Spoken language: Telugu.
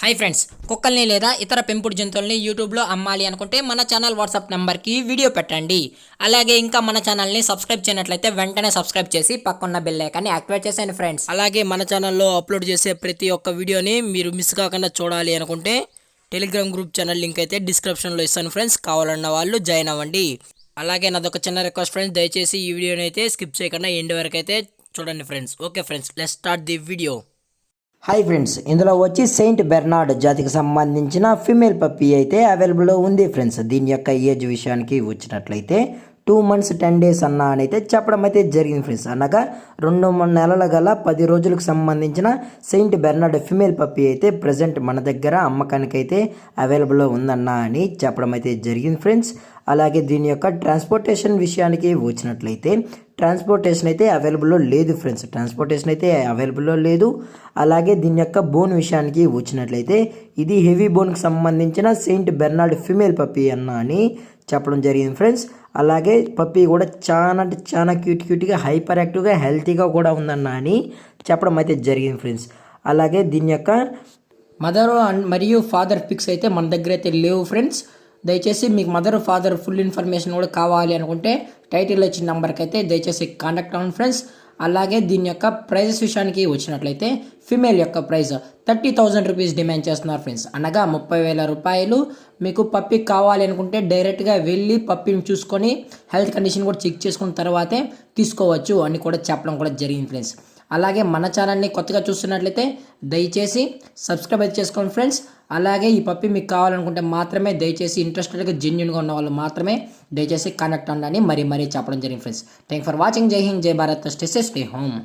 హాయ్ ఫ్రెండ్స్, కుక్కల్ని లేదా ఇతర పెంపుడు జంతువుల్ని యూట్యూబ్లో అమ్మాలి అనుకుంటే మన ఛానల్ వాట్సాప్ నెంబర్కి వీడియో పెట్టండి. అలాగే ఇంకా మన ఛానల్ని సబ్స్క్రైబ్ చేయనట్లయితే వెంటనే సబ్స్క్రైబ్ చేసి పక్కన్న బెల్ ఐకాన్ని యాక్టివేట్ చేసేయండి ఫ్రెండ్స్. అలాగే మన ఛానల్లో అప్లోడ్ చేసే ప్రతి ఒక్క వీడియోని మీరు మిస్ కాకుండా చూడాలి అనుకుంటే టెలిగ్రామ్ గ్రూప్ ఛానల్ లింక్ అయితే డిస్క్రిప్షన్లో ఇస్తాను ఫ్రెండ్స్. కావాలన్న వాళ్ళు జాయిన్ అవ్వండి. అలాగే నాదొక చిన్న రిక్వెస్ట్ ఫ్రెండ్స్, దయచేసి ఈ వీడియోని అయితే స్కిప్ చేయకుండా ఎండ్ వరకు అయితే చూడండి friends. Okay friends, let's start the video. Hi friends, ఇందులో వచ్చి సెయింట్ బెర్నార్డ్ జాతికి సంబంధించిన ఫీమేల్ పప్పీ అయితే అవైలబుల్లో ఉంది ఫ్రెండ్స్. దీని యొక్క ఏజ్ విషయానికి వచ్చినట్లయితే 2 months 10 days అన్న అని అయితే చెప్పడం అయితే జరిగింది ఫ్రెండ్స్. అనగా 2 నెలల గల 10 రోజులకు సంబంధించిన సెయింట్ బెర్నార్డ్ ఫీమేల్ పప్పీ అయితే ప్రజెంట్ మన దగ్గర అమ్మకానికి అయితే అవైలబుల్లో ఉందన్న అని చెప్పడం అయితే జరిగింది ఫ్రెండ్స్. అలాగే దీని యొక్క ట్రాన్స్పోర్టేషన్ విషయానికి వచ్చినట్లయితే ట్రాన్స్పోర్టేషన్ అయితే అవైలబుల్లో లేదు ఫ్రెండ్స్. ట్రాన్స్పోర్టేషన్ అయితే అవైలబుల్లో లేదు. అలాగే దీని యొక్క బోన్ విషయానికి వచ్చినట్లయితే ఇది హెవీ బోన్కి సంబంధించిన సెయింట్ బెర్నార్డ్ ఫీమేల్ పప్పీ అన్న అని చెప్పడం జరిగింది ఫ్రెండ్స్. అలాగే పప్పీ కూడా చాలా అంటే చాలా క్యూట్గా హైపర్ యాక్టివ్గా హెల్తీగా కూడా ఉందన్న అని చెప్పడం అయితే జరిగింది ఫ్రెండ్స్. అలాగే దీని యొక్క మదర్ అండ్ మరియు ఫాదర్ పిక్స్ అయితే మన దగ్గర అయితే లేవు ఫ్రెండ్స్. దయచేసి మీకు మదర్ ఫాదర్ ఫుల్ ఇన్ఫర్మేషన్ కూడా కావాలి అనుకుంటే టైటిల్లో ఇచ్చిన నెంబర్కి అయితే దయచేసి కాంటాక్ట్ అవ్వండి ఫ్రెండ్స్. అలాగే దీని యొక్క ప్రైజెస్ విషయానికి వచ్చినట్లయితే ఫిమేల్ యొక్క ప్రైస్ 30,000 రూపీస్ డిమాండ్ చేస్తున్నారు ఫ్రెండ్స్. అనగా 30,000 రూపాయలు. మీకు పప్పి కావాలి అనుకుంటే డైరెక్ట్గా వెళ్ళి పప్పిని చూసుకొని హెల్త్ కండిషన్ కూడా చెక్ చేసుకున్న తర్వాతే తీసుకోవచ్చు అని కూడా చెప్పడం కూడా జరిగింది ఫ్రెండ్స్. అలాగే మన ఛానల్ని కొత్తగా చూస్తున్నట్లయితే దయచేసి సబ్స్క్రైబ్ అయితే చేసుకోండి ఫ్రెండ్స్. అలాగే ఈ పప్పి మీకు కావాలనుకుంటే మాత్రమే దయచేసి ఇంట్రెస్టెడ్గా జెన్యున్గా ఉన్న వాళ్ళు మాత్రమే దయచేసి కనెక్ట్ అవ్వండి మరీ చెప్పడం జరిగింది ఫ్రెండ్స్. Thank for watching. జై హింద్, జై Bharat, stay safe, stay home.